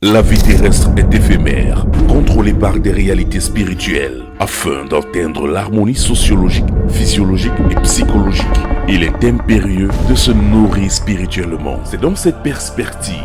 La vie terrestre est éphémère, contrôlée par des réalités spirituelles. Afin d'atteindre l'harmonie sociologique, physiologique et psychologique, il est impérieux de se nourrir spirituellement. C'est dans cette perspective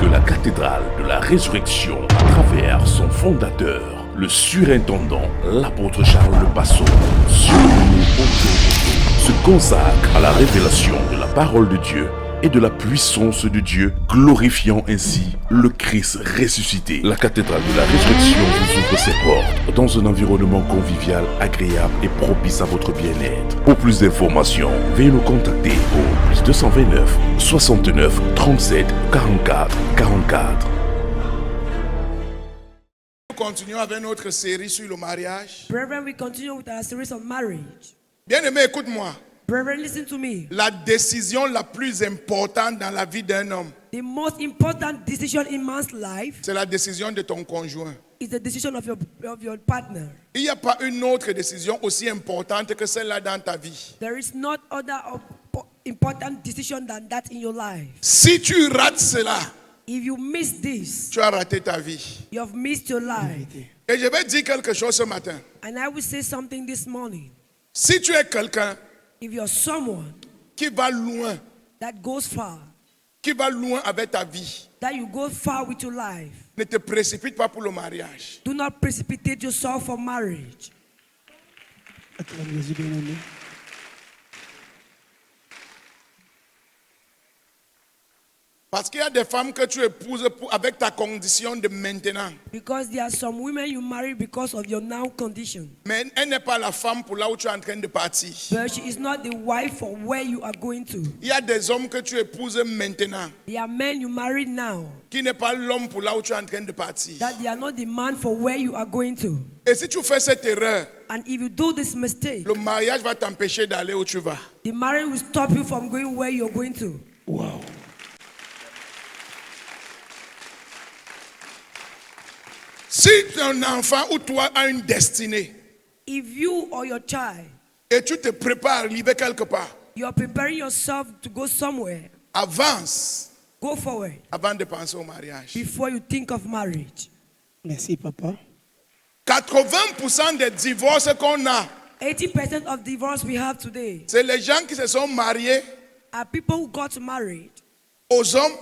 que la cathédrale de la résurrection, à travers son fondateur, le surintendant, l'apôtre Charles Le Passeau, surnommé Oto, se consacre à la révélation de la parole de Dieu et de la puissance de Dieu, glorifiant ainsi le Christ ressuscité. La cathédrale de la résurrection vous ouvre ses portes dans un environnement convivial, agréable et propice à votre bien-être. Pour plus d'informations, veuillez nous contacter au plus 229 69 37 44 44. Nous continuons avec notre série sur le mariage. Brethren, we continue with our series on marriage. Bien-aimé, écoute-moi. Brethren, listen to me. La décision la plus importante dans la vie d'un homme, The most important decision in man's life c'est la décision de ton conjoint. is the decision of your partner. Il n'y a pas une autre décision aussi importante que celle-là dans ta vie. There is not other important decision than that in your life. Si tu rates cela, If you miss this, tu as raté ta vie. you have missed your life. Et je vais dire quelque chose ce matin. And I will say something this morning. Si tu es quelqu'un If you're someone qui va loin, that goes far, qui va loin avec ta vie, that you go far with your life, ne te précipite pas pour le mariage. do not precipitate yourself for marriage. Parce qu'il y a des femmes que tu épouses avec ta condition de maintenant. Because there are some women you marry because of your now condition. Mais elle n'est pas la femme pour là où tu es en train de partir. But she is not the wife for where you are going to. Il y a des hommes que tu épouses maintenant, There are men you marry now qui n'est pas l'homme pour là où tu es en train de partir. that they are not the man for where you are going to. Et si tu fais cette erreur, And if you do this mistake, le mariage va t'empêcher d'aller où tu vas. the marriage will stop you from going where you're going to. Wow. Si ton enfant ou toi a une destinée If you or your child, et tu te prépares à arriver quelque part, you are preparing yourself to go somewhere, avance go forward avant de penser au mariage. before you think of marriage. Merci, papa. 80% des divorces qu'on a, 80% of divorce we have today c'est les gens qui se sont mariés are people who got married aux hommes,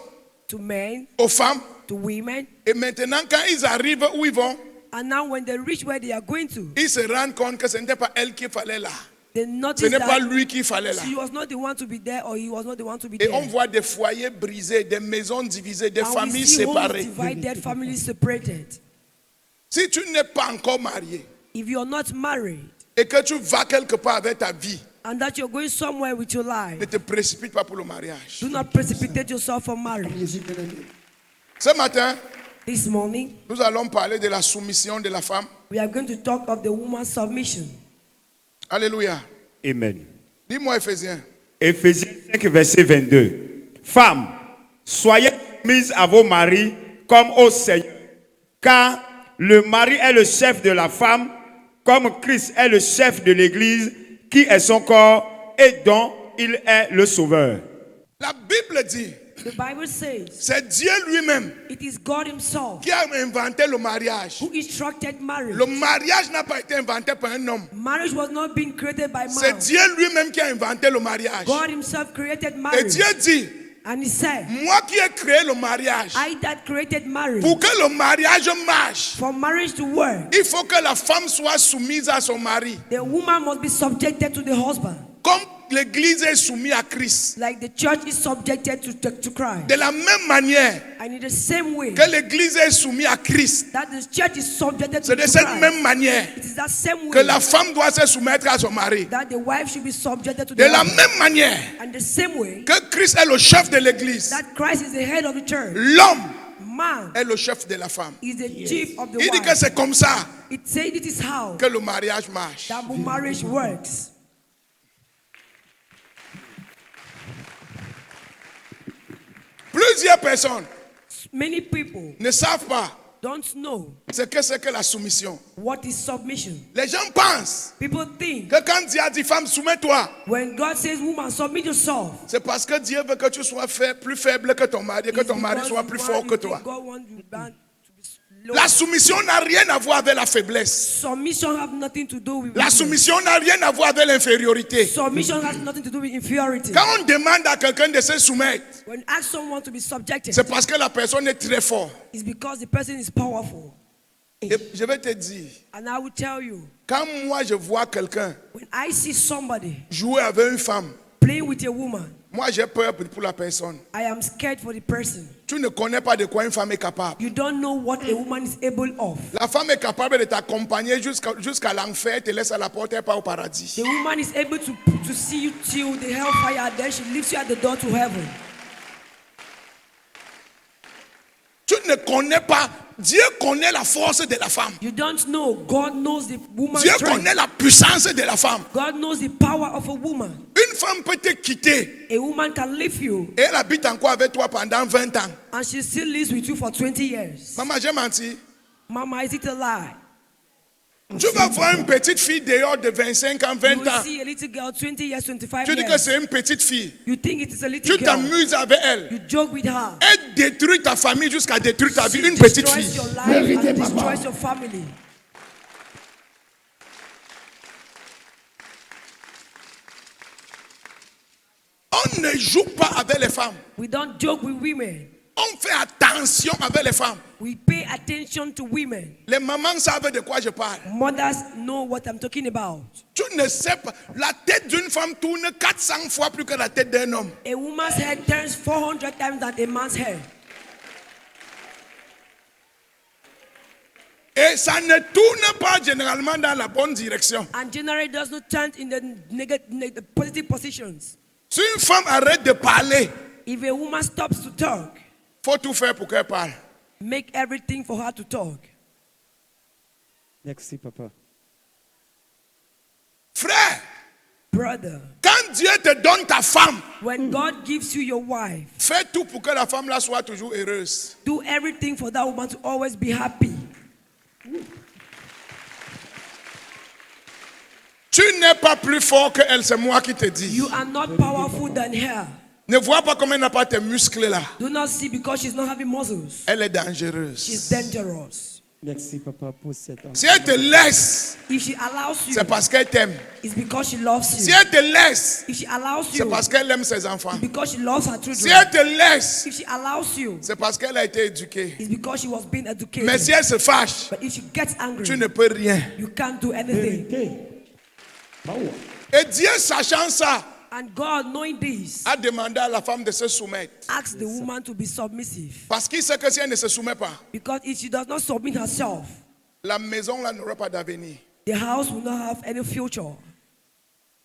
to men, aux femmes, to women, et maintenant quand ils arrivent où ils vont, and now when they reach where they are going to, ils se rendent compte que ce n'était pas elle qu'il fallait là. they Ce notice n'est pas that lui qu'il fallait là. she was not the one to be there or he was not the one to be Et there. on voit des foyers brisés, des maisons divisées, des And we familles see homes séparées. divided, families separated. Si tu n'es pas encore marié If you're not married et que tu vas quelque part avec ta vie, and that you're going somewhere with your life, ne te précipite pas pour le mariage. do not precipitate yourself for marriage. Ce matin, This morning, nous allons parler de la soumission de la femme. we are going to talk of the woman's submission. Alléluia. Amen. Dis-moi Éphésiens. Éphésiens 5, verset 22. Femmes, soyez soumises à vos maris comme au Seigneur, car le mari est le chef de la femme, comme Christ est le chef de l'Église, qui est son corps et dont il est le sauveur. La Bible dit, The Bible says c'est Dieu lui-même it is God himself qui a inventé le mariage. who instructed marriage. Le mariage n'a pas été inventé par un homme. Marriage was not being created by C'est man. Dieu lui-même qui a inventé le mariage. God himself created Et marriage. Dieu dit, And he said, moi qui ai créé le mariage, I that created marriage. pour que le mariage marche, For marriage to work, il faut que la femme soit soumise à son mari. the woman must be subjected to the husband, Comme l'église est soumise à Christ. like the church is subjected to Christ. De la même manière And in the same way que l'église est soumise à Christ, that the church is subjected c'est to de cette Christ, même manière it is that same que way la femme doit se soumettre à son mari. that the wife should be subjected to De the la husband. même manière And the same way que Christ est le chef de l'église, that Christ is the head of the church, l'homme man est le chef de la femme. is the chief of the Il dit que wife. c'est comme ça It says it is how que le mariage marche. that marriage works. Plusieurs personnes Many people ne savent pas don't know c'est que la soumission. what is submission. Les gens pensent People think que quand Dieu a dit femme, soumets-toi, when God says, woman, submit yourself, c'est parce que Dieu veut que tu sois plus faible que ton mari, que it's ton mari because soit you plus want- fort you que think toi. God wants you to be low. La soumission n'a rien à voir avec la faiblesse. Submission have nothing to do with La weakness. soumission n'a rien à voir avec l'infériorité. Submission has nothing to do with inferiority. Quand on demande à quelqu'un de se soumettre, When you ask someone to be subjected, c'est parce que la personne est très forte. it's because the person is powerful. Et je vais te dire, And I will tell you, quand moi je vois quelqu'un when I see somebody jouer avec une femme, playing with a woman, moi j'ai peur pour la personne. I am scared for the person. Tu ne connais pas de quoi une femme est capable. You don't know what a woman is able of. La femme est capable de t'accompagner jusqu'à l'enfer, te laisse à la porte et pas au paradis. The woman is able to see you till the hellfire, then she leaves you at the door to heaven. Tu ne connais pas. Dieu connaît la force de la femme. You don't know. God knows the woman's Dieu strength. connaît la puissance de la femme. God knows the power of a woman. Une femme peut te quitter A woman can leave you et elle habite encore avec toi pendant 20 ans. and she still lives with you for 20 years. Maman, j'ai menti. Mama, is it a lie? Tu vas voir une petite fille dehors de 25 ans, You 20 will ans. see a little girl, 20 years, 25 Tu dis que years. c'est une petite fille. You think it is a little Tu girl. t'amuses avec elle. You joke with her. Elle détruit ta famille jusqu'à détruire ta vie. She Une petite destroys fille. your life and destroys your family. On ne joue pas avec les femmes. We don't joke with women. On fait attention avec les femmes. We pay attention to women. Les mamans savent de quoi je parle. Mothers know what I'm talking about. Tu ne sais pas. La tête d'une femme tourne 400 fois plus que la tête d'un homme. A woman's head turns 400 times than a man's head. Et ça ne tourne pas généralement dans la bonne direction. And generally does not turn in the the positive positions. Si une femme arrête de parler, If a woman stops to talk, faut tout faire pour qu'elle parle. make everything for her to talk. Merci, papa. Frère, Brother, quand Dieu te donne ta femme, when God gives you your wife, fais tout pour que la femme là soit toujours heureuse. do everything for that woman to always be happy. Tu n'es pas plus fort qu'elle, c'est moi qui te dis. You are not powerful than her. Ne vois pas comme elle n'a pas tes muscles là. Do not see because she's not having muscles. Elle est She's dangereuse. dangerous. Merci, papa, pour cette Si elle te laisse, If she allows you, c'est parce qu'elle t'aime. it's because she loves Si you. elle te laisse, If she allows c'est you, parce qu'elle aime ses enfants. because she loves her Si children. elle te laisse, If she allows you, c'est parce qu'elle a été éduquée. it's because she was being educated. Mais si elle se fâche, But if she gets angry, tu ne peux rien. you can't do anything. Et Dieu, sachant ça, And God, knowing this, a demandé à la femme de se soumettre. asks the woman to be submissive. Parce qu'il sait que si elle ne se soumet pas, Because if she does not submit herself, la maison là n'aura pas d'avenir. the house will not have any future.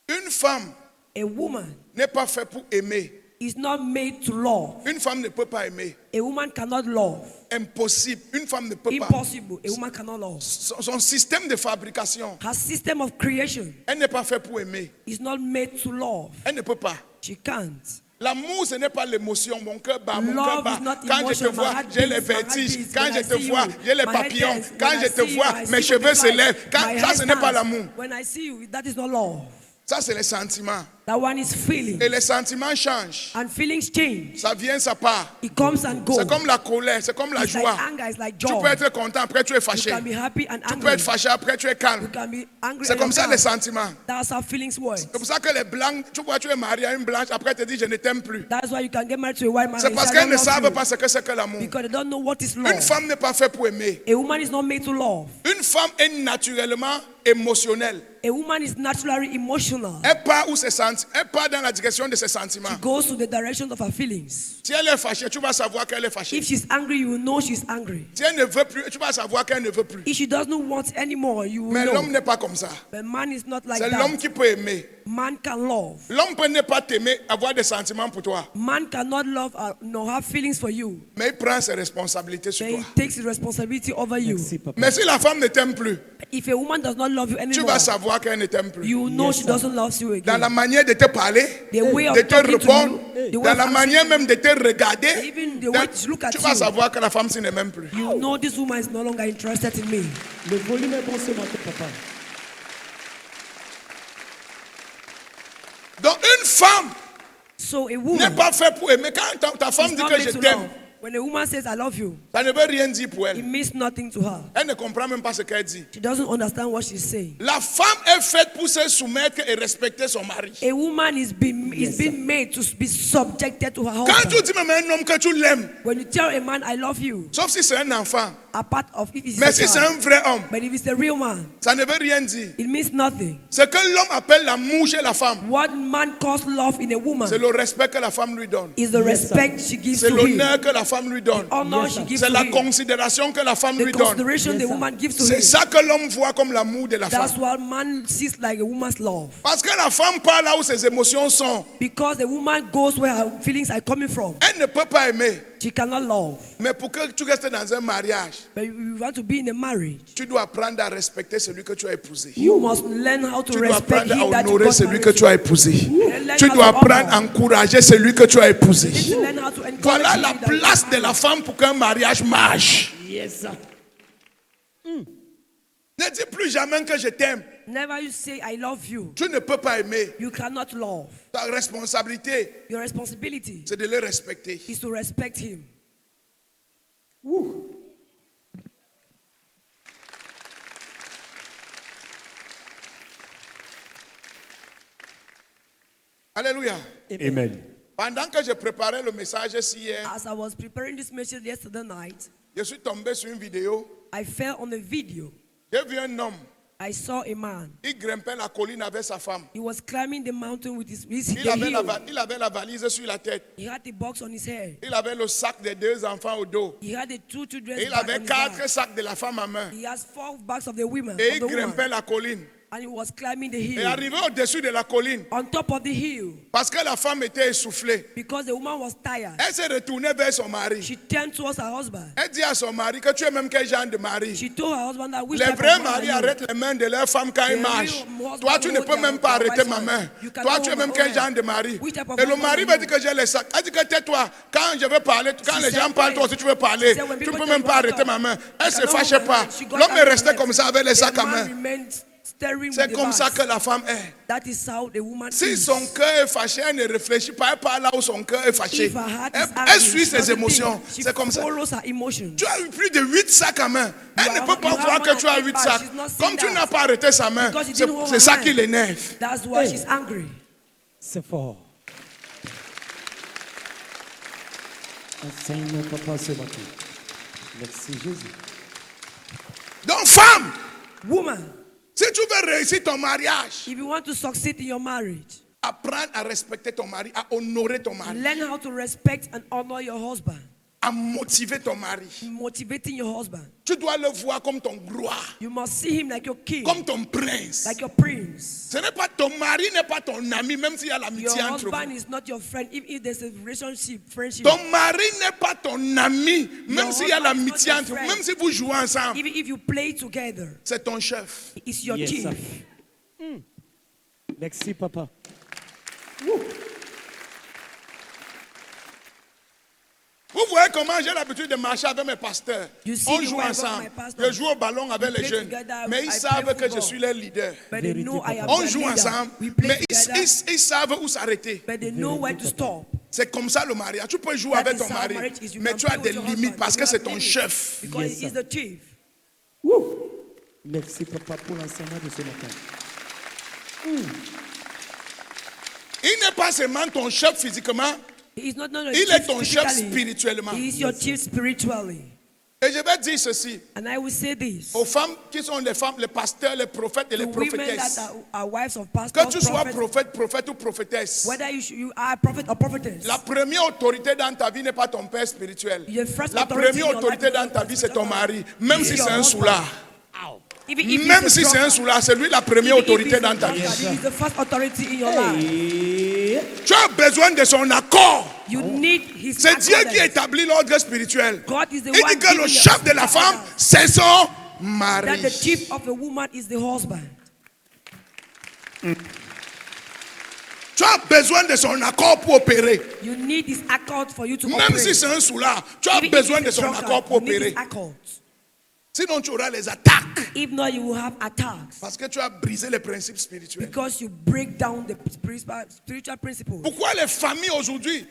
Une femme A woman n'est pas faite pour aimer. is not made to love. Une femme ne peut pas aimer. A woman cannot love. Impossible. Une femme ne peut pas. Impossible. A woman cannot love. Son système de fabrication, Her system of creation elle n'est pas faite pour aimer. is not made to love. Elle ne peut pas. She can't. L'amour, ce n'est pas l'émotion. Mon cœur bat, mon cœur Love bat. is not Quand je te emotion. vois, My heart j'ai les beats, my heart vertiges. beats. Quand When je I te see vois, you, j'ai les my head papillons. dance. Quand When je I te see you, vois, I mes see cheveux se butterflies. lèvent. My Ça, head ce n'est pas dance. l'amour. When I see you, that is not love. Ça, c'est les sentiments. That one is feeling. Et les sentiments changent. And feelings change. Ça vient, ça part. It comes and goes. C'est comme la colère, c'est comme la It's like joie. anger, it's like Tu joy. peux être content, après tu es You fâché. can be happy and Tu peux angry. être fâché, après tu es You calme. can be angry C'est and comme ça calm. les sentiments. That's how feelings work. C'est pour ça que les blancs, tu vois, tu es marié à une blanche, après elle te dit je ne t'aime plus. That's why you can get married to a white man. C'est and parce say, I qu'elles ne don't love savent you. pas ce que c'est que l'amour. Because they don't know what is Une love. femme n'est pas faite pour aimer. A woman is not made to love. Une femme est naturellement émotionnelle. A woman is naturally emotional. Elle part où ses sentiments, elle part dans la direction de ses sentiments. She goes to the direction of her feelings. Si elle est fâchée, tu vas savoir qu'elle est fâchée. If she's angry, you will know she's angry. Si elle ne veut plus, tu vas savoir qu'elle ne veut plus. If she doesn't want anymore, you will Mais l'homme know. n'est pas comme ça. But man is not like C'est l'homme that. qui peut aimer. Man can love. L'homme peut ne pas t'aimer, avoir des sentiments pour toi. Man cannot love nor have feelings for you. Mais il prend ses responsabilités sur But toi. he takes his responsibility over you. Merci, papa. Mais si la femme ne t'aime plus, If a woman does not love you tu anymore, vas savoir qu'elle ne t'aime plus. you know she doesn't love you Dans again. la manière de te parler, The way of de te talking to répondre, you, the way dans of la manière answering, même de te regarder, even the way to look at tu vas you, savoir que la femme s'y ne m'aime plus. you know this woman is no longer interested in me. Le volume est bon ce matin, papa. Donc une femme So a n'est woman pas faite pour aimer. Quand ta femme is dit not que made je to t'aime, love. When a woman says I love you, ça ne veut rien dire pour it elle. means nothing to her. Elle ne comprend même pas ce qu'elle dit. She doesn't understand what she's saying. La femme est faite pour se soumettre et respecter son mari. A woman is being made to be subjected to her Quand husband. tu dis même à un homme que tu l'aimes, When you tell a man I love you, sauf si c'est un enfant, a part of it is mais a si c'est child. un vrai homme, But if it's a real man, ça ne veut rien dire. it means nothing. Ce que l'homme appelle l'amour chez la femme, What man calls love in a woman c'est le respect que la femme lui donne. is the respect she gives C'est to him, l'honneur que la femme lui donne. honor she gives C'est to la him, considération que la femme the lui donne. consideration the woman gives to C'est him. ça que l'homme voit comme l'amour de la That's femme. what man sees like a woman's love. Parce que la femme part là où ses émotions sont. Because the woman goes where her feelings are coming from. Elle ne peut pas aimer. She cannot love. Mais pour que tu restes dans un mariage, But you want to be in a marriage, tu dois apprendre à respecter celui que tu as épousé. you must learn how to Tu dois respect apprendre him à that you honorer got celui que married tu as épousé. Learn Tu how dois to apprendre à honor. encourager celui que tu as épousé. You need to learn how to encourage Voilà him la that you place got de la married. femme pour qu'un mariage marche. Yes, sir. Ne dis plus jamais que je t'aime. Never you say I love you. Tu ne peux pas aimer. You cannot love. Ta responsabilité, Your responsibility c'est de le respecter. is to respect him. Alléluia. Amen. Pendant que je préparais le message hier, As I was preparing this message yesterday night, je suis tombé sur une vidéo. I fell on a video. J'ai vu un homme. I saw a man. Il grimpait la colline avec sa femme. He was climbing the mountain with his Il avait la valise sur la tête. He had the box on his head. Il avait le sac des 2 enfants au dos. He had the 2 children's Et il bag avait on his 4 back. sacs de la femme à main. He has 4 bags of the women. Et Of il the woman. grimpait la colline. And he was climbing the Et hill. arrivé au-dessus de la colline, On top of the hill, parce que la femme était essoufflée, because the woman was tired, elle s'est retournée vers son mari. she turned towards her husband. Elle dit à son mari que tu es même quel genre de mari. She told her husband that which Les type of vrais man maris are you? arrêtent les mains de leur femme quand ils The marchent. real husband Toi, tu ne hold peux their- même pas their arrêter wife's ma hand. main. You cannot Toi, tu es hold même my quel hand. genre de mari. Which type of Et le husband mari are va you? dire que j'ai les sacs. Elle dit que tais-toi. Quand je veux parler, quand les said gens parlent, toi aussi tu veux parler. She said when Tu ne people peux tell même you pas to arrêter talk, ma main. you Elle se cannot hold fâchait my pas. hand. She got L'homme down est on resté her comme knees. ça avec les The sacs à man main. remained staring C'est with the comme ça bags. que la femme est. That is how the woman Si is. son cœur est fâché, elle ne réfléchit pas. Elle part là où son cœur est fâché. If her heart is Elle angry, suit she ses doesn't émotions. think. She C'est comme ça. follows her emotions. Tu as eu plus de 8 sacs à main. Elle ne have- peut pas you have voir more que tu as than 8 eight bags. sacs. She's not seen Comme tu that. n'as pas arrêté sa main, Because you didn't hold c'est her ça hand. qui l'énerve. That's why Hey. she's angry. C'est fort. Enseigne-moi, papa, ce matin. Merci, Jésus. Donc, femme, Woman, si tu veux réussir ton mariage, if you want to succeed in your marriage, apprendre à respecter ton mari, à honorer ton mari, learn how to respect and honor your husband. à motiver ton mari. Motivating your husband. Tu dois le voir comme ton gloire, You must see him like your king, comme ton prince. like your prince. Ce n'est pas ton mari, n'est pas ton ami, même s'il y a Your l'amitié entre husband vous. is not your friend, if there's a relationship, friendship. Ton mari n'est pas ton ami, même Your s'il y a husband is l'amitié not your entre vous, friend. même si vous jouez ensemble. Even if you play together, C'est ton chef. it's your Yes, chief. sir. Merci, papa. Vous voyez comment j'ai l'habitude de marcher avec mes pasteurs. You see On the joue way I work ensemble. with my pastor. Je joue au ballon avec We les play jeunes. together, Mais I ils play savent que je football. suis leur leader. But they know I am On their joue leader. ensemble, We play mais together, ils savent où s'arrêter. but they know when to stop. C'est comme ça le mariage. Tu peux jouer That avec is ton how mari, marriage is. You mais can tu as play des with your limites husband. parce You que c'est have ton limits chef. Because Yes, he is sir. the chief. Merci, papa, pour l'enseignement de ce matin. Il n'est pas seulement ton chef physiquement, He is not your il chief est ton chef physically. spirituellement. He is your chief spiritually. Et je vais dire ceci And I will say this. aux femmes qui sont les femmes, les pasteurs, les prophètes et les To women prophétesses. that are wives of Que pastors, tu sois prophets, prophète ou prophétesse, whether you are a prophet or prophetess, la première autorité dans ta vie n'est pas ton père spirituel. your first La authority in première your autorité life dans is ta vie, c'est ton mari, même is si your c'est un husband. soulard. Even if Même he's si a c'est un drunkard, soulard, c'est lui la première even if autorité he's a dans ta drunkard, vie. he is the first authority in your life. Et Tu as besoin de son accord. You need his C'est Dieu qui accordance. établit l'ordre spirituel. God is the Il one dit que le giving chef the de la femme, accordance. c'est son That mari. the chief of a woman is the husband. Tu as besoin de son accord pour opérer. You need his accord for you to Même operate. si c'est un soulard, tu as Even if besoin he's de a son drunkard, accord pour you need his opérer. accord. Sinon, tu auras les attaques. If not, you will have attacks Parce que tu as brisé les principes spirituels. because you break down the spiritual principles. Pourquoi les familles aujourd'hui,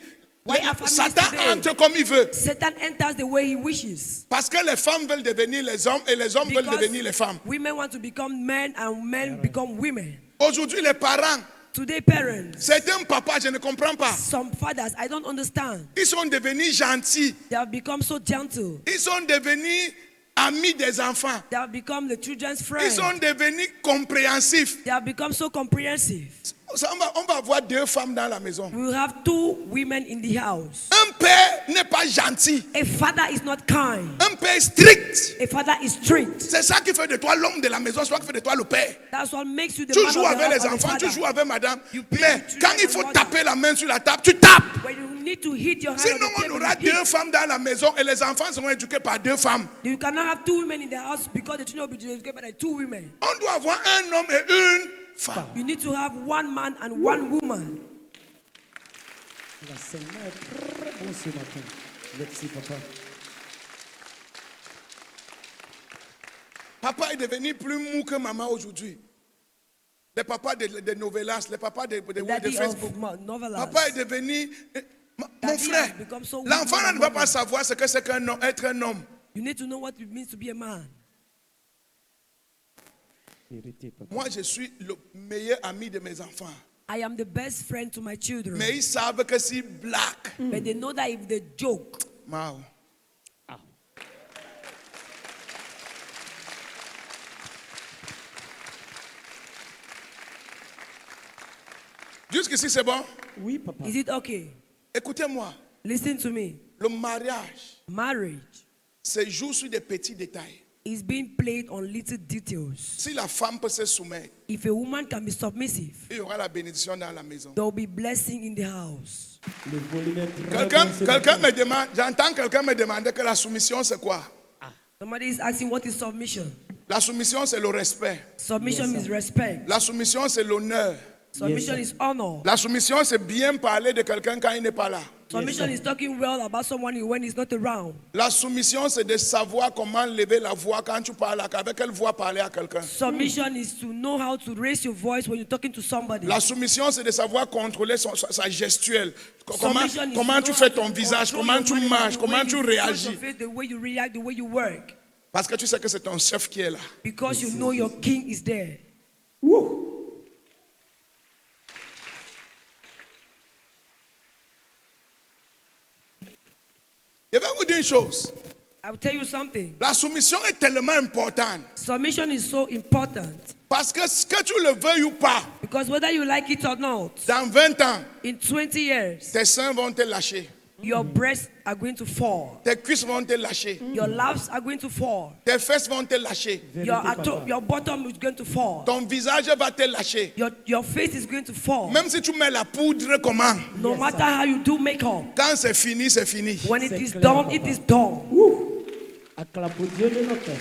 Why are families Satan today? entre comme il veut? Satan enters the way he wishes. Parce que les femmes veulent devenir les hommes et les hommes veulent Because devenir les femmes. women want to become men and men become women. Aujourd'hui, les parents, Today, parents, certains papas, je ne comprends pas. some fathers, I don't understand. Ils sont devenus gentils. They have become so gentle. Ils sont devenus amis des enfants. They have become the children's Ils friends. sont devenus compréhensifs. They have become so comprehensive. On va avoir 2 femmes dans la maison. We will have 2 women in the house. Un père n'est pas gentil. A father is not kind. Un père strict. A father is strict. C'est ça qui fait de toi l'homme de la maison, c'est ça qui fait de toi le père. That's what makes you the Tu man joues of the avec house les or the enfants, tu father. joues avec madame. You play Mais with quand children il and faut mother. taper la main sur la table, tu tapes. When you need to hit your hand Sinon, on the on table, aura you hit. 2 femmes dans la maison et les enfants seront éduqués par 2 femmes. You cannot have 2 women in the house because the children will be educated by 2 women. On doit avoir un homme et une femme. You need to have 1 man and 1 woman. l'enseignement est très bon ce matin. Merci, papa. Papa est devenu plus mou que maman aujourd'hui. Les papas de novelas, les papas de Daddy Facebook. of novelas. Papa est devenu... Mon Daddy frère, has become so weak l'enfant and ne va woman. pas savoir ce que c'est qu'un homme, être un homme. You need to know what it means to be a man. Vérité, papa. Moi, je suis le meilleur ami de mes enfants. I am the best friend to my children. Mais ils savent que si black, But they know that if they joke, Mao. Jusqu'ici, c'est bon? Oui, papa. is it okay? Écoutez-moi. Listen to me. Le mariage Marriage se joue sur des petits détails. is being played on little details. Si la femme peut se soumettre, If a woman can be submissive, il y aura la bénédiction dans la maison. there will be blessing in the house. Le volume est très Quelqu'un bon ce quelqu'un matin. me demande, j'entends quelqu'un me demander que la soumission c'est quoi? Somebody is asking what is submission. La soumission c'est le respect. Submission is respect. La soumission c'est l'honneur. Submission Yes, is honor. La soumission c'est bien parler de quelqu'un quand il n'est pas là. Submission is talking well about someone when he's not around. La soumission c'est de savoir comment lever la voix quand tu parles, avec quelle voix parler à quelqu'un. Submission is to know how to raise your voice when you're talking to somebody. La soumission c'est de savoir contrôler sa gestuelle. Submission is Comment to tu know fais how to ton visage, control comment your tu mind, marches, the comment way tu you touch réagis. your face, the way you react, the way you work. Parce que tu sais que c'est ton chef qui est là. Because you know your king is there. Je vais vous dire une chose. I will tell you something. La soumission est tellement importante. Submission is so important. Parce que ce que tu le veuilles ou pas, Because whether you like it or not, dans 20 ans, in 20 years, tes seins vont te lâcher. your breasts are going to fall. Tes cuisses vont te lâcher. Your laps are going to fall. Tes fesses vont te lâcher. Your bottom is going to fall. Ton visage va te lâcher. Your face is going to fall. Même si tu mets la poudre comment, No matter how you do makeup, quand c'est fini, c'est fini. when it C'est is clair, done, papa. it is done. Acclamons Dieu de notre cœur.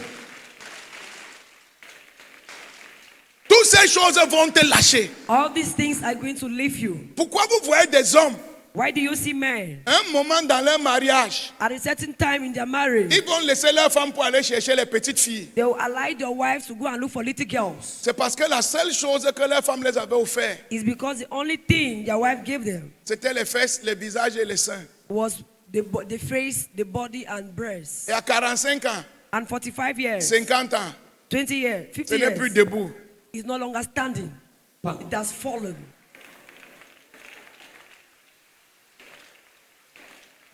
Toutes ces choses vont te lâcher. All these things are going to leave you. Pourquoi vous voyez des hommes, Why do you see men un moment dans leur mariage, at a certain time in their marriage, ils vont laisser leur femme pour aller chercher les petites filles? they will allow their wives to go and look for little girls? C'est parce que la seule chose que leur femme les avait offert, It's because the only thing their wife gave them c'était les fesses, les visages et les seins. was the face, the body, and breasts. Et à 45 ans, And 45 years, 50 ans, 20 years, ce 50 n'est plus years, debout. is no longer standing. It has fallen.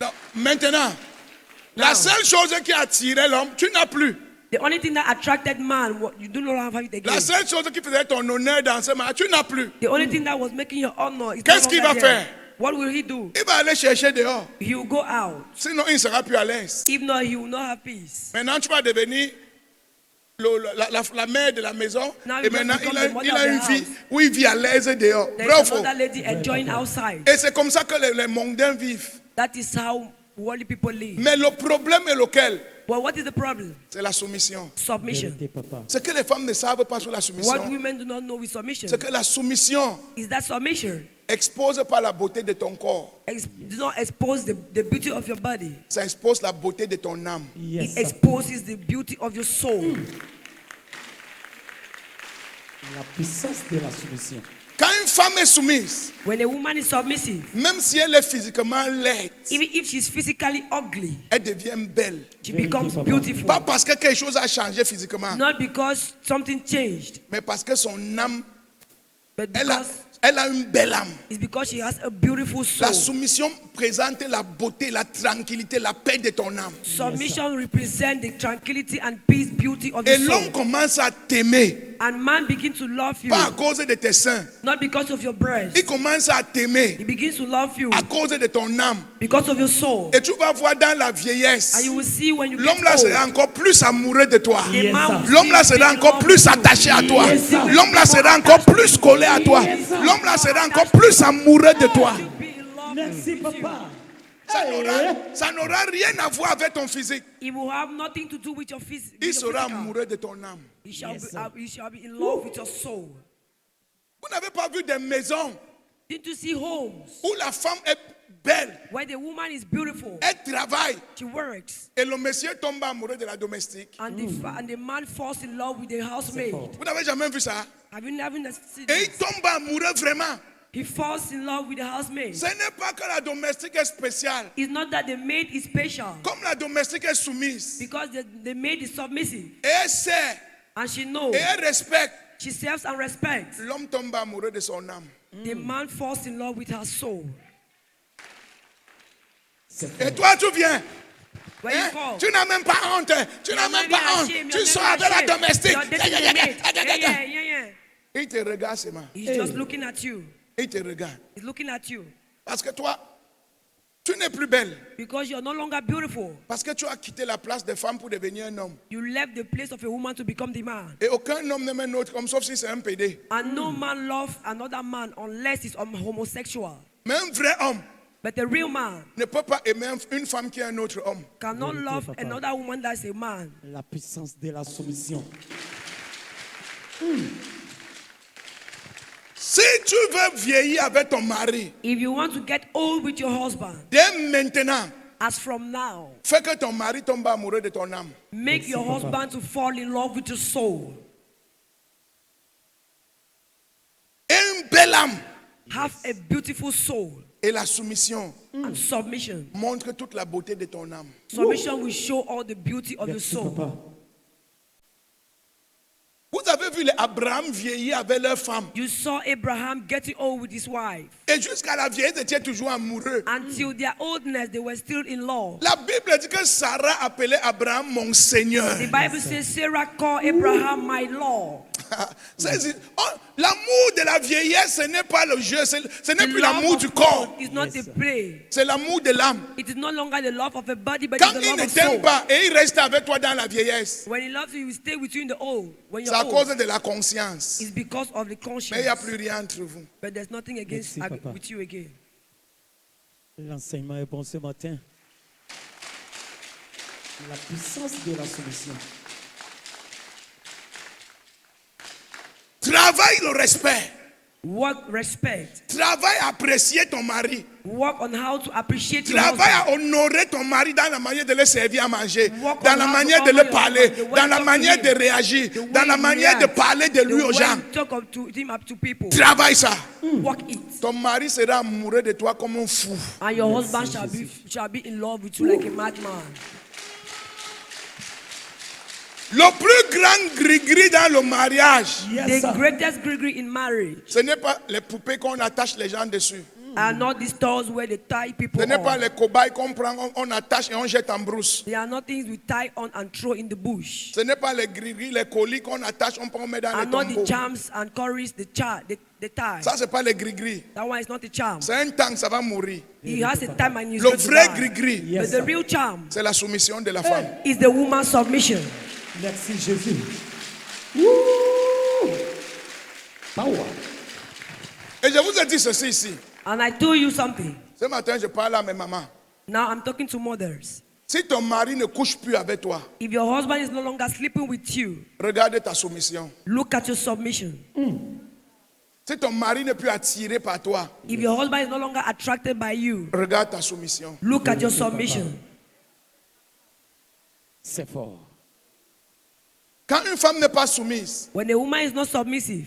Donc, maintenant, la seule chose qui a attiré l'homme, tu n'as plus. The only thing that attracted man, you do not have it again. La seule chose qui faisait ton honneur dans ce mariage, tu n'as plus. The only thing that was making your honor is Qu'est-ce no qu'il longer va there. faire? What will he do? Il va aller chercher dehors. He will go out. Sinon, il ne sera plus à l'aise. If not, he will not have peace. Maintenant, tu vas devenir la mère de la maison. Now Et you maintenant, become il a, the mother il of a the une vie house. où il vit à l'aise dehors. There's Bravo. another lady enjoying outside. Et c'est comme ça que les mondains vivent. That is how worldly people live. Mais le problème est lequel? Well, what is the problem? C'est la soumission. Submission. Vérité, papa. Ce que les femmes ne savent pas sur la What soumission, women do not know with submission c'est que la soumission is that submission expose pas la beauté de ton corps. do not expose the beauty of your body. Ça expose la beauté de ton âme. Yes. It exposes the beauty of your soul. La puissance de la soumission. Quand une femme est soumise, When a woman is submissive, même si elle est physiquement laide, even if she's physically ugly, elle devient belle. she Very becomes good, Papa. beautiful. Pas parce que quelque chose a changé physiquement, Not because something changed, mais parce que son âme, but elle a une belle âme. it's because she has a beautiful La soul. soumission présente la beauté, la tranquillité, la paix de ton âme. Submission represents the tranquility and peace, beauty of Et your l'homme soul. commence à t'aimer, And man begins to love you, pas à cause de tes seins. not because of your breast. Il commence à t'aimer He begins to love you à cause de ton âme. because of your soul. Et tu vas voir dans la And vieillesse, you will see when you l'homme là get sera old, encore plus amoureux de toi. the man will L'homme là still sera be in encore love plus with you. attaché à toi. Yes, sir. L'homme là sera encore plus collé à toi. L'homme là sera encore plus amoureux de toi. He'll be in love Merci, with you. papa. Ça n'aura rien à voir avec ton physique. It will have nothing to do with your Il sera physical. amoureux de ton âme. He shall, Yes, be, sir. he shall be in love with your soul. Vous n'avez pas vu des maisons Didn't you see homes où la femme est belle, where the woman is beautiful, elle travaille she works, et le monsieur tombe amoureux de la domestique? and the man falls in love with the housemaid? Vous n'avez jamais vu ça? Have you never seen Et il this? tombe amoureux vraiment. He falls in love with the housemaid. Ce n'est pas que la domestique est spéciale. It's not that the maid is special, Comme la domestique est soumise, because the maid is submissive, et elle sait, and she knows, et elle respecte, she serves and respects. l'homme tombe amoureux de son âme. The man falls in love with her soul. C'est Et vrai. toi, tu viens. When Hein? you fall, Tu n'as même pas honte. Tu n'as you're même not pas honte. ashamed, Tu you're sors not avec la ashamed. domestique. You're dating the maid. Yeah. Il te regarde seulement. He's just looking at you. Il te regarde. He's looking at you Parce que toi, tu n'es plus belle. because you're no longer beautiful. Parce que tu as quitté la place des femmes pour devenir un homme. You left the place of a woman to become the man. Et aucun homme n'aime un autre comme sauf si c'est un PD. And no man loves another man unless he's homosexual. Mais un vrai homme But a real man ne peut pas aimer une femme qui est un autre homme. cannot Vérité, love papa. another woman that's a man. La puissance de la soumission. Si tu veux vieillir avec ton mari, If you want to get old with your husband, dès maintenant, as from now, fais que ton mari tombe amoureux de ton âme. make your Papa. husband to fall in love with your soul. Et une belle âme. Have a beautiful soul Et la soumission and submission. montre toute la beauté de ton âme. Submission will show all the beauty of your Merci, soul. papa. Vous avez vu les Abraham vieillir avec leur femme. You saw Abraham getting old with his wife. Et jusqu'à la vieillesse, ils étaient toujours amoureux. Until their oldness, they were still in love. La Bible dit que Sarah appelait Abraham mon Seigneur. The Bible says Sarah called Abraham my Lord. L'amour de la vieillesse, ce n'est pas le jeu, ce n'est The plus love l'amour of du corps, God is not a play. c'est l'amour de l'âme. It is no longer the love of a body, but Quand it's the il love ne of t'aime soul. pas et il reste avec toi dans la vieillesse, When he loves you, he will stay with you in the old. When c'est you're à cause old, de la conscience. it's because of the Mais il conscience. n'y a plus rien entre vous. But there's nothing against Merci, papa. with you again. L'enseignement est bon ce matin. La puissance de la soumission. Travaille le respect. Work respect. Travaille à apprécier ton mari. Work on how to appreciate your Travaille husband. à honorer ton mari dans la manière de le servir à manger, Walk dans on la how to manière de honor le your parler, husband, the way dans you la talk to manière him, de réagir, the dans way la you manière de react, parler de the lui aux way gens. you talk up to him up to people. Travaille ça. Work it. Ton mari sera amoureux de toi comme un fou. And your husband shall be in love with you like a madman. Le plus grand gris-gris dans le mariage, Yes, The sir. greatest gregory in marriage ce n'est pas les poupées qu'on attache les gens dessus. are not the stores where they tie people Ce n'est pas on. les cobayes qu'on prend, on attache et on jette en brousse. They are not things we tie on and throw in the bush. Ce n'est pas les gris-gris, les colis qu'on attache, on prend, on met dans Are les not the tombeaux. charms and curries the tie. Ça, c'est pas les gris-gris. That one is not a charm. C'est un temps, ça va mourir. He has a time and he's Le going to vrai die. gris-gris, Yes, But the sir. real charm c'est la soumission de la femme. is the woman's submission. Merci Jésus. Power. Et je vous ai dit ceci ici. And I told you something. Ce matin, je parle à mes mamans. Now I'm talking to mothers. Si ton mari ne couche plus avec toi, If your husband is no longer sleeping with you, regarde ta soumission. look at your submission. Si ton mari n'est plus attiré par toi, If your husband is no longer attracted by you, regarde ta soumission. look at your submission. C'est fort. Quand une femme n'est pas soumise, When a woman is not submissive,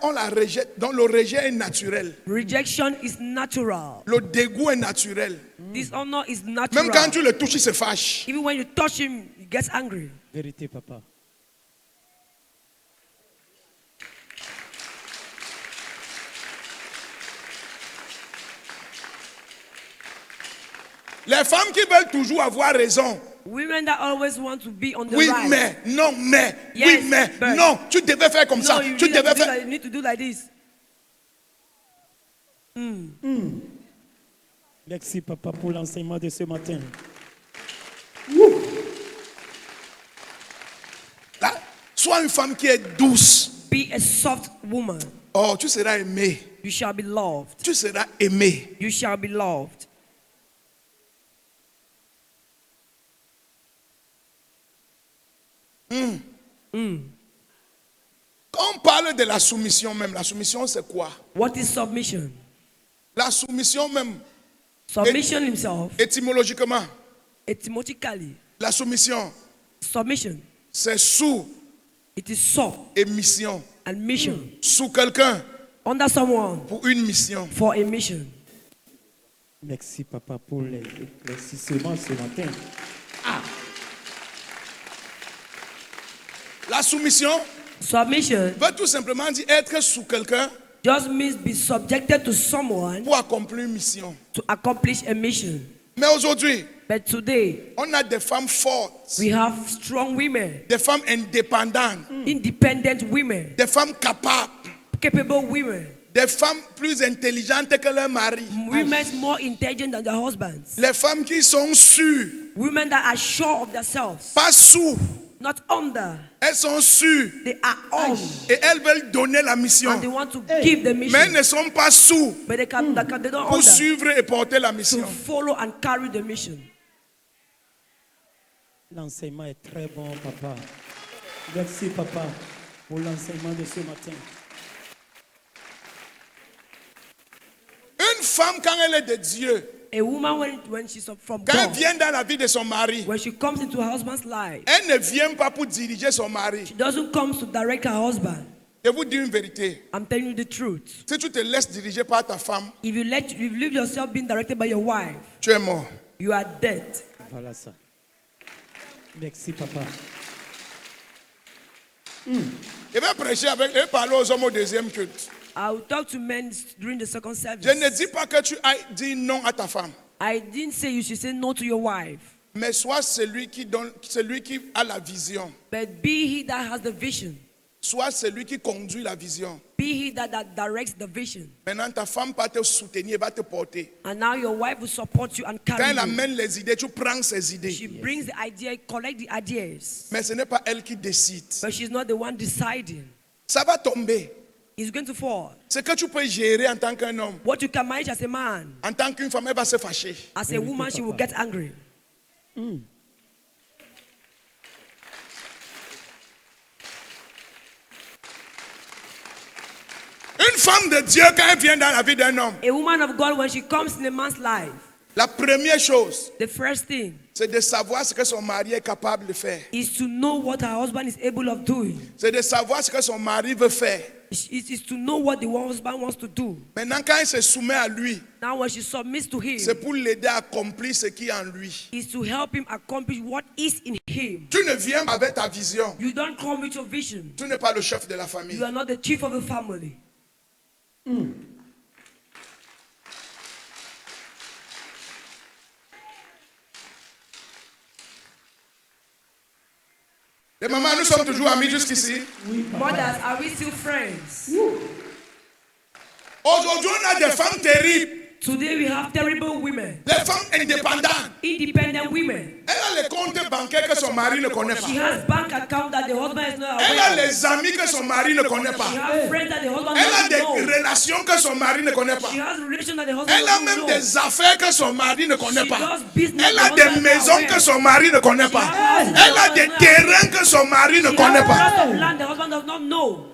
on la rejette. Donc le rejet est naturel. rejection is natural. Le dégoût est naturel. Dishonor is Même natural. quand tu le touches, il se fâche. Even when you touch him, he gets angry. Vérité, papa. Les femmes qui veulent toujours avoir raison. Women that always want to be on the Oui, right. mais, non, mais, Yes, oui, mais, but- non. Tu devais faire comme No, ça. you Tu need to devais do faire. like, you need to do like this. Merci, papa, pour l'enseignement de ce matin. Là, sois une femme qui est douce. Be a soft woman. Oh, tu seras aimé. You shall be loved. Tu seras aimé. You shall be loved. Quand on parle de la soumission même, la soumission c'est quoi? What is submission? La soumission même, Submission himself, étymologiquement, etymologically, la soumission, submission, c'est sous it is soft et mission. and mission. Sous quelqu'un Under someone pour une mission. for a mission. Merci, papa, pour l'éclaircissement ce matin. La soumission Submission veut tout simplement dire être sous quelqu'un just means be subjected to someone pour accomplir une mission. to accomplish a mission. Mais aujourd'hui, But today, on a des femmes fortes, we have strong women, des femmes indépendantes, independent women, des femmes capables, capable women, des femmes plus intelligentes que leur mari. women more intelligent than their husbands, Les femmes qui sont sûres, women that are sure of themselves, pas sous, not under. elles sont sûres They are on et elles veulent donner la mission. and they want to give the Mais elles mission, ne sont pas sous but they don't pour under suivre et porter la to mission. follow and carry the mission. L'enseignement est très bon, papa. Merci, papa, pour l'enseignement de ce matin. Une femme, quand elle est de Dieu, A woman, when she's from quand elle God, vient dans la vie de son mari, when she comes into her husband's life, elle ne vient pas pour diriger son mari. she doesn't come to direct her husband. Je vous dis une vérité. I'm telling you the truth. Si tu te laisses diriger par ta femme, If you leave yourself being directed by your wife, tu es mort. you are dead. Voilà ça. Merci, papa. Je vais prêcher avec et parler aux hommes au deuxième culte. I will talk to men during the second Je service. ne dis pas que tu ailles dire non à ta femme, I didn't say you should say no to your wife, mais sois celui qui donne, celui qui a la vision, but be he that has the vision. sois celui qui conduit la vision. Be he that directs the vision. Maintenant, ta femme va te soutenir, va te porter. And now your wife will support you and Quand carry elle you. amène les idées, tu prends ses She idées. brings the idea, collect the ideas, Mais ce n'est pas elle qui décide. but she's not the one deciding. Ça va tomber. It's going to fall. Ce que tu peux gérer en tant qu'un homme, What you can manage as a man, en tant qu'une femme, elle va se fâcher. as a woman, she will get angry. Une femme de Dieu, quand elle vient dans la vie d'un homme, A woman of God, when she comes in a man's life, la première chose, the first thing c'est de savoir ce que son mari est capable de faire. is to know what her husband is able of doing. C'est de savoir ce que son mari veut faire. It is to know what the husband wants to do. Maintenant, quand elle se soumet à lui, Now, when she submits to him, c'est pour l'aider à accomplir ce qui est en lui. is to help him accomplish what is in him. Tu ne viens pas avec ta vision. You don't come with your vision. Tu n'es pas le chef de la famille. You are not the chief of the family. Les mamans, nous sommes toujours amis jusqu'ici. Mothers, are we still friends? Aujourd'hui, on a des femmes terribles. Today we have terrible women, Les femmes indépendantes. independent women. Elle a les comptes bancaires que son mari ne connaît She pas. has bank account that the husband is not Elle a aware of. les amis que son mari ne connaît She pas. has friends that the husband Elle a doesn't des know. relations que son mari ne connaît pas. She has relations that the husband Elle a doesn't même know. des affaires que son mari ne connaît She pas. does business Elle the a husband des is maisons aware. que son mari ne connaît pas. has houses Elle a the des husband does not terrains que son mari ne She connaît has pas. lots of land the husband does not know.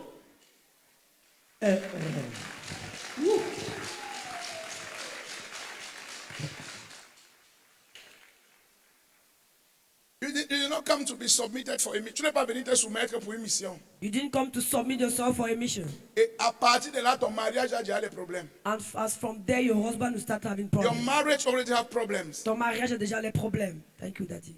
You did not come to be submitted for a mission. Tu n'es pas venu te soumettre pour une mission. You didn't come to submit yourself for a mission. Et à partir de là, ton mariage a déjà des problèmes. And as from there, your husband will start having Your problems. marriage already have problems. Ton mariage a déjà les problèmes. Thank you, Daddy.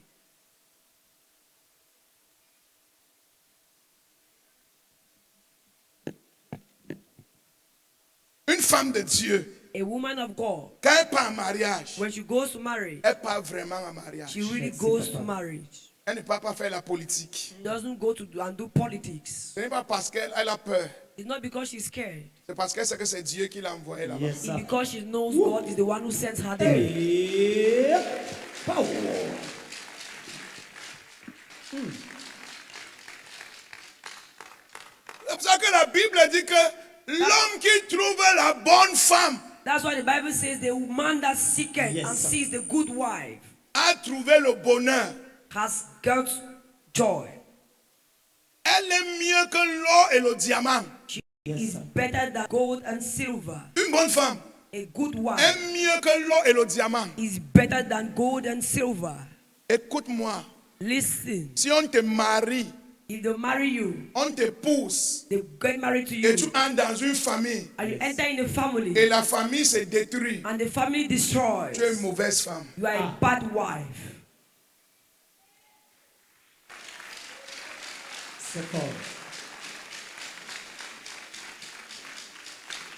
Une femme de Dieu, A woman of God, quand elle part en mariage, when she goes to marry, elle part vraiment en mariage. she really goes to marriage. Elle ne peut pas faire la politique. She doesn't go to and do politics. Ce n'est pas parce qu'elle a peur. It's not because she's scared. C'est parce qu'elle sait que c'est Dieu qui l'a envoyée là-bas. Yes, It's sir. because she knows God is the one who sends her there. Hey. Power. C'est pour ça que la Bible dit que l'homme qui trouve la bonne femme That's why the Bible says the man that seeketh Yes, and sir. sees the good wife a trouvé le bonheur. has got joy. Elle est mieux que l'or et le diamant. She Yes, is sir. better than gold and silver. Une bonne femme A good wife est mieux que l'or et le diamant. is better than gold and silver. Écoute-moi. Listen, Si on te marie, if they marry you, on te pousse they get married to et tu you, entres dans une famille and you enter in a family, et la famille se détruit, and the family destroys, tu es une mauvaise femme. you are a bad wife. C'est fort.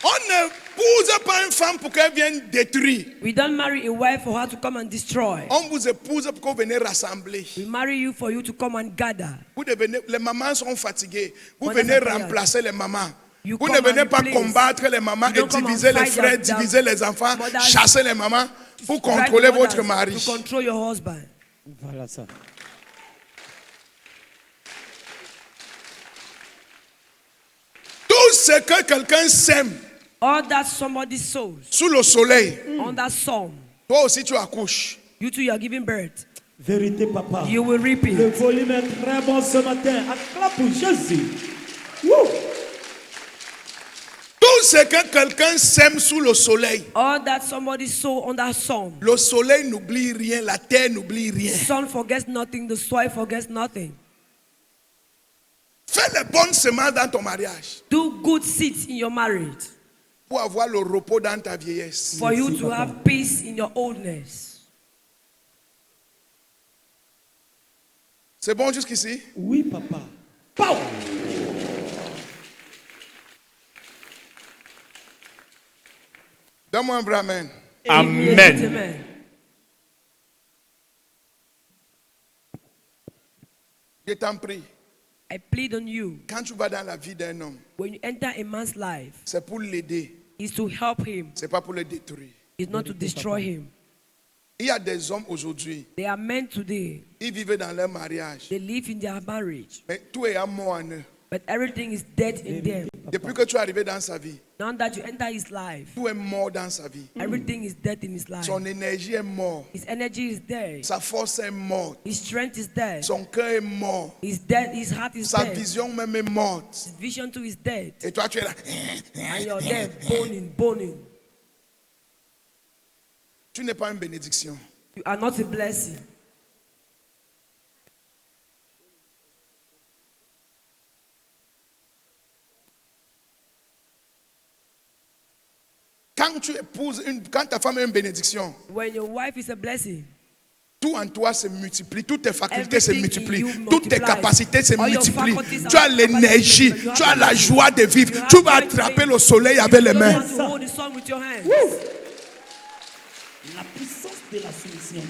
On ne épouse pas une femme pour qu'elle vienne détruire. We don't marry a wife for her to come and destroy. On vous épouse pour que vous venez rassembler. We marry you for you to come and gather. Vous devenez, les mamans sont fatiguées. Vous Mothers venez are tired. remplacer les mamans. You Vous come ne venez and pas replace. combattre les mamans You et don't come and diviser les fight frères, them. diviser les enfants, Mothers- chasser les mamans pour Drive contrôler the votre mothers mari. to control your husband. Voilà ça. Tout ce que quelqu'un sème All that somebody sows sous le soleil, under sun, toi aussi tu accouches. you too, you are giving birth. Vérité, papa. You will reap Le it. volume est très bon ce matin. Acclame pour Jésus. Woo. Tout ce que quelqu'un sème sous le soleil, All that somebody sow under sun. le soleil n'oublie rien, la terre n'oublie rien. Sun forgets nothing, the soil forgets nothing. Fais les bonnes semences dans ton mariage Do good seeds in your marriage pour avoir le repos dans ta vieillesse. for you Merci, to papa. have peace in your oldness. C'est bon jusqu'ici? Oui, papa. Power. Donne-moi un bras, amen. Amen. Amen. Je t'en prie. I plead on you, Quand tu vas dans la vie d'un homme, when you enter a man's life, c'est pour l'aider, is to help him, c'est pas pour le détruire. is not to destroy him. Il y a des hommes aujourd'hui, They are men today. ils vivent dans leur mariage, They live in their marriage, mais tout est à mort en eux. but everything is dead in them. Depuis que tu es arrivé dans sa vie, Now that you enter his life, tout est mort dans sa vie. everything is dead in his life. Son énergie est morte, His energy is dead. sa force est morte, His strength is dead. son cœur est mort, He's dead. His heart is sa dead. vision même est morte. His vision too is dead. Et toi tu es là. And you're there, boning. Tu n'es pas une bénédiction. You are not a blessing. Quand ta femme est une bénédiction, When your wife is a blessing, tout en toi se multiplie, toutes tes facultés se everything in multiplient, you toutes tes multiplies. capacités se All your multiplient. faculties Tu as and l'énergie, capacities, tu as la you joie de vivre. have Tu vas joy to attraper live. le soleil avec les you don't mains. have to hold the sun with your hands. La puissance de la soumission.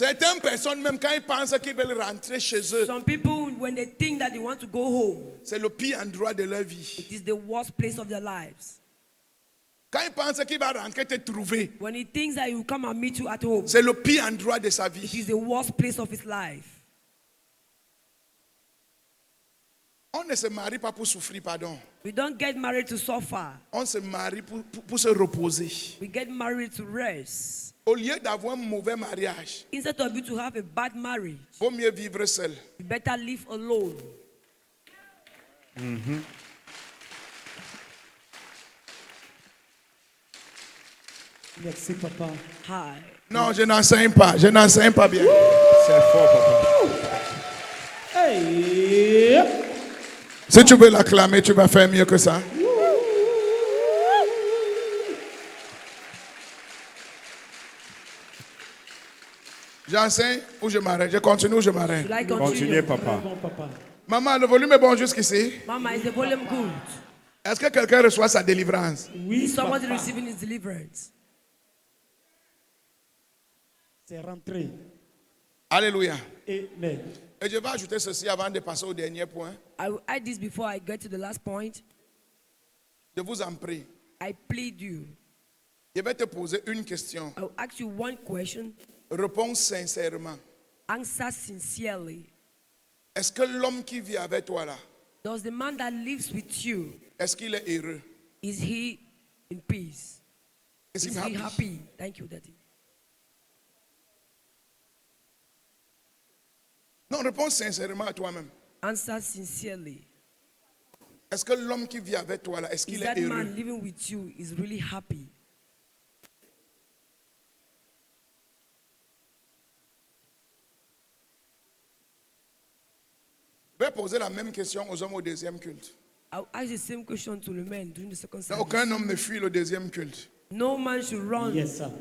Certaines personnes, même quand ils pensent qu'ils veulent rentrer chez eux, Some people, when they think that they want to go home, c'est le pire endroit de leur vie. it is the worst place of their lives. Quand ils pensent qu'il va rentrer te trouver, When he thinks that he will come and meet you at home, c'est le pire endroit de sa it vie. is the worst place of his life. On ne se marie pas pour souffrir, pardon. We don't get married to suffer. On se marie pour se reposer. We get married to rest. Au lieu d'avoir un mauvais mariage, Instead of you to have a bad marriage, vaut mieux vivre seul. you better live alone. Merci, papa. Hi. Non, je n'enseigne pas. Je n'enseigne pas bien. C'est fort, papa. Hey! Si tu veux l'acclamer, tu vas faire mieux que ça. J'enseigne ou je m'arrête. Je continue ou je m'arrête. Should I Continuez, continue? papa. Bon, papa. Maman, le volume est bon jusqu'ici. Mama, is the volume good? Est-ce que quelqu'un reçoit sa délivrance? Oui, Is somebody papa. receiving his deliverance? C'est rentré. Alléluia. Amen. Et je vais ajouter ceci avant de passer au dernier point. I will add this before I get to the last point. Je vous en prie. I plead you. Je vais te poser une question. I will ask you one question. Réponds sincèrement. Answer sincerely. Est-ce que l'homme qui vit avec toi là, Does the man that lives with you, est-ce qu'il est heureux? is he in peace? Is Is he he happy? happy? Thank you, Daddy. Non, réponds sincèrement à toi-même. Answer sincerely. Est-ce que l'homme qui vit avec toi là, est-ce Is qu'il est that heureux? man living with you is really happy? Je vais poser la même question aux hommes au deuxième culte. I'll ask the same question to the men during the second Donc, service. aucun homme ne fuit le deuxième culte. No man should run. Yes, sir.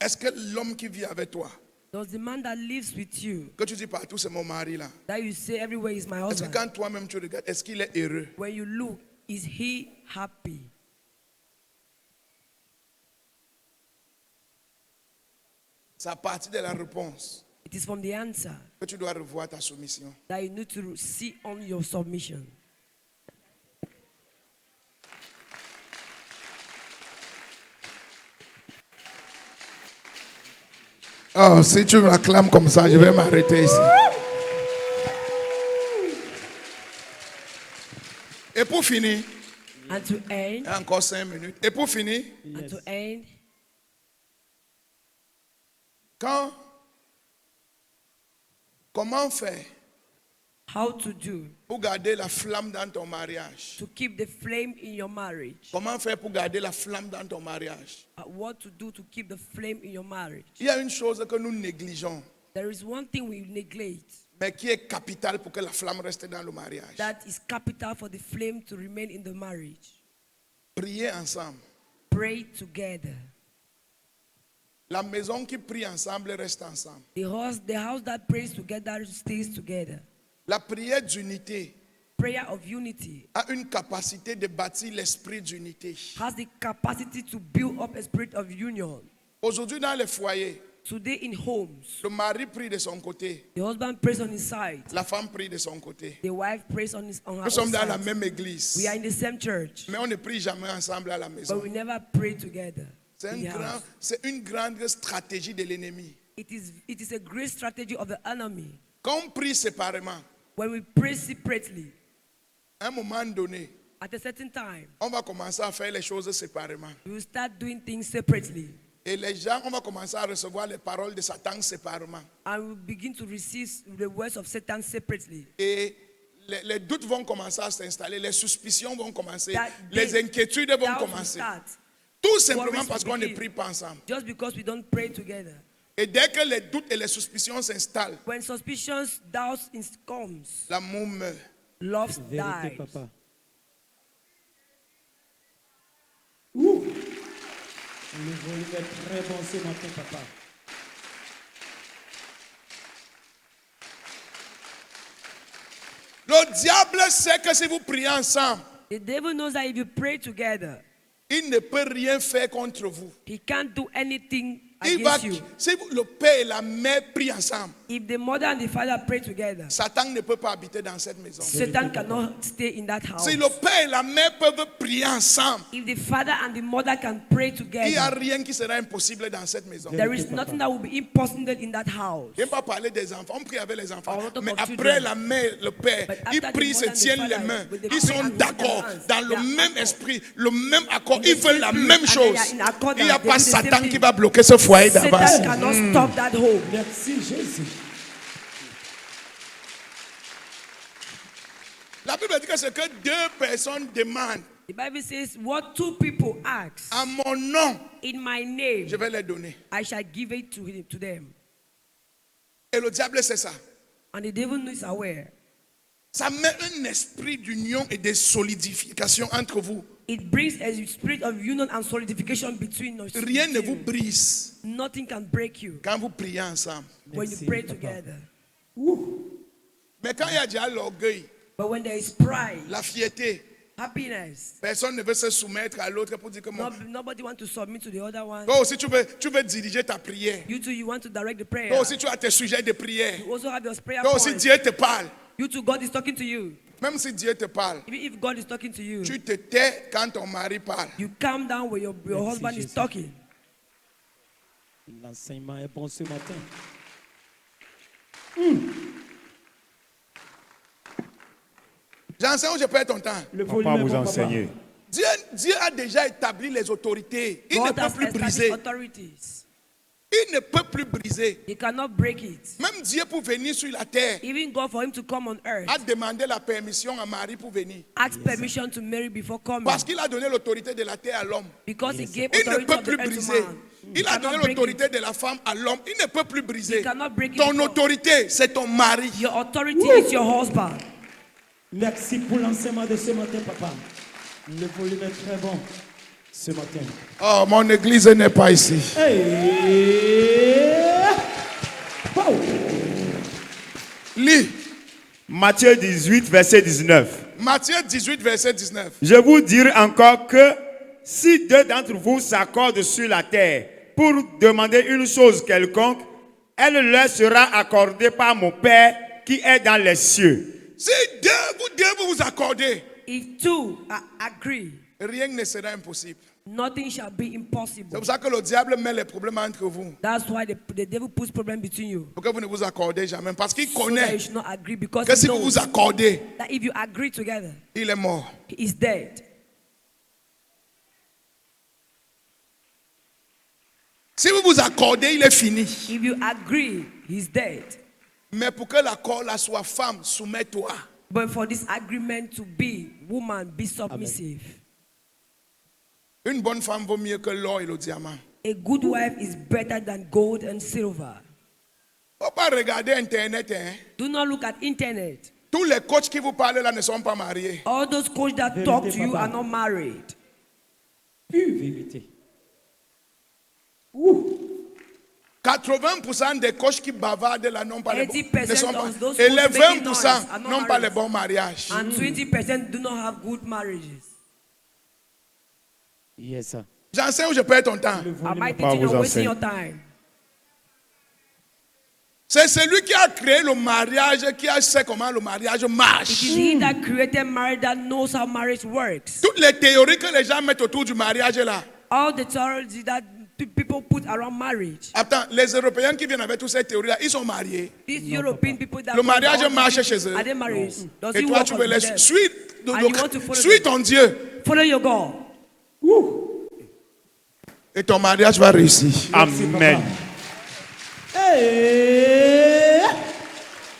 Est-ce que l'homme qui vit avec toi, Does the man that lives with you, que tu dis partout c'est mon mari là, that you say everywhere is my est-ce que husband, quand toi-même tu regardes, est-ce qu'il est heureux? when you look, is he happy? C'est à partir de la réponse It is from the answer que tu dois revoir ta soumission. that you need to see on your submission. Oh, si tu m'acclames comme ça, je vais m'arrêter ici. Et pour finir, And to end, il y a encore 5 minutes. Et pour finir, and to end, comment faire how to do pour garder la flamme dans ton mariage? to keep the flame in your marriage. Comment faire pour garder la flamme dans ton mariage? What to do to keep the flame in your marriage. Il y a une chose que nous négligeons, There is one thing we neglect mais qui est capitale pour que la flamme reste dans le mariage. that is capital for the flame to remain in the marriage. Prier ensemble. Pray together. La maison qui prie ensemble reste ensemble. The house that prays together stays together. La prière d'unité Prayer of unity a une capacité de bâtir l'esprit d'unité. has the capacity to build up a spirit of union. Aujourd'hui, dans les foyers, Today in homes, le mari prie de son côté, the husband prays on his side, la femme prie de son côté. the wife prays on her Nous own sommes dans la side. même église, We are in the same church, mais on ne prie jamais ensemble à la but maison. we never pray together. C'est in the house. une grande stratégie de l'ennemi. It is a great strategy of the enemy. Quand on prie séparément, When we pray separately, à un moment donné, at a certain time, on va commencer à faire les choses séparément. we will start doing things separately. Et les gens, on va commencer à recevoir les paroles de Satan séparément. And we begin to receive the words of Satan separately. Et les doutes vont commencer à s'installer, les suspicions vont commencer, That les they- inquiétudes vont Doubts will commencer. start Tout simplement Worries parce will qu'on ne begin. prie pas ensemble. just because we don't pray together. Et dès que les doutes et les suspicions s'installent, When suspicions, doubts comes, l'amour meurt. love Vérité, dies. papa. Ouh. Le volume est très bon ce matin, papa. Le diable sait que si vous priez ensemble, The devil knows that if you pray together, il ne peut rien faire contre vous. He can't do anything Il va, against you. si le père et la mère prient ensemble, If the mother and the father pray together, Satan ne peut pas habiter dans cette maison. Satan cannot stay in that house. Si le père et la mère peuvent prier ensemble, If the father and the mother can pray il n'y a together, rien qui sera impossible dans cette maison. there is nothing that will be impossible in that house. Je ne vais pas parler des enfants, on prie avec les enfants. On va talk Mais about après children. la mère, le père, But ils after the prient, se mother and the tiennent father, les mains. with the Ils pray sont and d'accord hold their hands. dans le They are même accord. esprit, le même accord. In the Ils veulent same la spirit, même and they chose. are in accord Il n'y a and they pas do the same Satan thing. qui va bloquer ce foyer d'avance. Satan cannot stop that home. Merci Jésus. La Bible dit que ce que deux personnes demandent The Bible says, what two people ask en mon nom, in my name, je vais les donner. I shall give it to them. Et le diable, c'est ça. And the devil is aware. Ça met un esprit d'union et de solidification entre vous. It brings a spirit of union and solidification between us. Rien ne vous brise Nothing can break you quand vous priez ensemble. when you Merci, pray papa. together. Mais quand il y a déjà l'orgueil, But when there is pride, la fierté, happiness, personne ne veut se soumettre à l'autre pour dire que moi. nobody wants to submit to the other one. Toi aussi, tu veux diriger ta prière. You too, you want to direct the prayer. Toi aussi, tu as tes sujets de prière. You also have your prayer Toi aussi, points. Dieu te parle. You too, God is talking to you. Même si Dieu te parle, Even if God is talking to you, tu te tais quand ton mari parle. you calm down when your Merci, husband is Jésus. talking. L'enseignement est bon ce matin. J'enseigne où je perds ton temps. Le On volume va est vous bon, papa. enseigner. Dieu a déjà établi les autorités. Il ne God peut has plus established briser. authorities. Il ne peut plus briser. He cannot break it. Même Dieu pour venir sur la terre Even God, for him to come on earth, a demandé la permission à Marie pour venir. ask permission to Mary before coming. Parce qu'il a donné l'autorité de la terre à l'homme. Because he gave Il ne authority peut of the plus earth to briser. man. Il He a cannot donné break l'autorité it. de la femme à l'homme. Il ne peut plus briser. He cannot break it Ton because autorité, c'est ton mari. your authority is your husband. Merci pour l'enseignement de ce matin, papa. Le volume est très bon ce matin. Oh, mon église n'est pas ici. Hey! Wow! Lis Matthieu 18, verset 19. Matthieu 18, verset 19. Je vous dirai encore que si deux d'entre vous s'accordent sur la terre pour demander une chose quelconque, elle leur sera accordée par mon Père qui est dans les cieux. Si vous vous accordez, If two agree, rien ne sera impossible. nothing shall be C'est impossible. pour ça que le diable met les problèmes entre vous. That's why the devil puts problem between you. Pour que vous ne vous accordez jamais. Parce qu'il So that you connaît should not agree, because que he si vous knows vous accordez, that if you agree together, il est mort. he is dead. Si vous vous accordez, il est fini. If you agree, he's dead. Mais pour que l'accord là soit femme, soumets-toi. But for this agreement to be, woman, be submissive. Une bonne femme vaut mieux que l'or et le diamant. A good wife is better than gold and silver. Faut pas regarder Internet. Hein. Do not look at internet. Tous les coachs qui vous parlent là ne sont pas mariés. All those coaches that Vérité, talk to you papa. are not married. Pure vérité. 80% des coachs qui bavardent là n'ont pas les bons. 80% Ne sont pas. of those Et les coachs making noise 20% are not n'ont pas les married. bons mariages. And 20% do not have good marriages. Yes, sir. J'enseigne où je perds ton temps. Le Am volume I est bon. thinking vous you're wasting enseigne. your time? C'est celui qui a créé le mariage qui sait comment le mariage It is marche. he that created marriage that knows how marriage works. Toutes les théories que les gens mettent autour du mariage là. All the theology that people put around marriage. Attends, les Européens qui viennent avec toutes ces théories là, ils sont mariés. These European people that Le mariage all marche these- chez eux. Are they married? Does Et he toi, work tu on veux les them? suivre. And you want to follow Suis them. ton Dieu. Follow your God. Et ton mariage va réussir. Amen. Hey!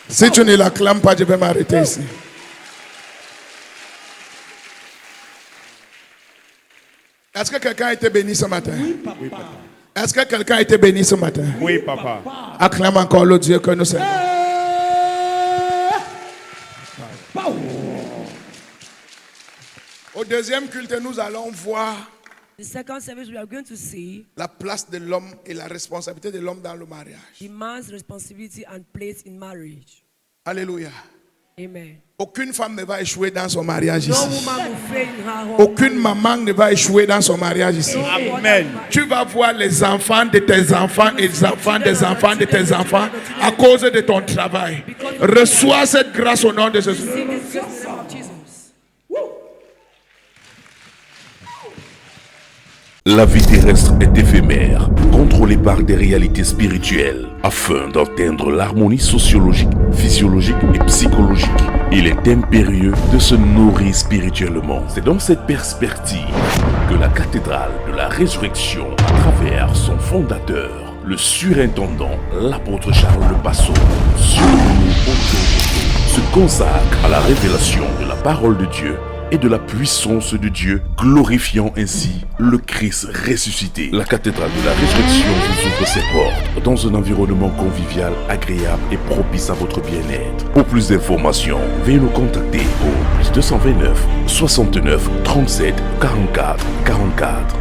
Si tu ne l'acclames pas, je vais m'arrêter ici. Est-ce que quelqu'un a été béni ce matin? Est-ce que quelqu'un a été béni ce matin? Oui, papa. Acclame encore le Dieu que nous servons. Au deuxième culte, nous allons voir The second service, we are going to see la place de l'homme et la responsabilité de l'homme dans le mariage. the man's responsibility and place in marriage. Alléluia. Amen. Aucune femme ne va échouer dans son mariage No ici. woman will fail in her home. Aucune maman ne va échouer dans son mariage ici. Amen. Tu vas voir les enfants de tes enfants et les enfants des enfants de tes enfants à cause de ton travail. Reçois cette grâce au nom de Jésus. See this just in the name of Jesus. La vie terrestre est éphémère, contrôlée par des réalités spirituelles. Afin d'atteindre l'harmonie sociologique, physiologique et psychologique, il est impérieux de se nourrir spirituellement. C'est dans cette perspective que la cathédrale de la résurrection, à travers son fondateur, le surintendant, l'apôtre Charles Le Passeau, se consacre à la révélation de la parole de Dieu et de la puissance de Dieu, glorifiant ainsi le Christ ressuscité. La cathédrale de la résurrection vous ouvre ses portes dans un environnement convivial, agréable et propice à votre bien-être. Pour plus d'informations, veuillez nous contacter au +229 69 37 44 44.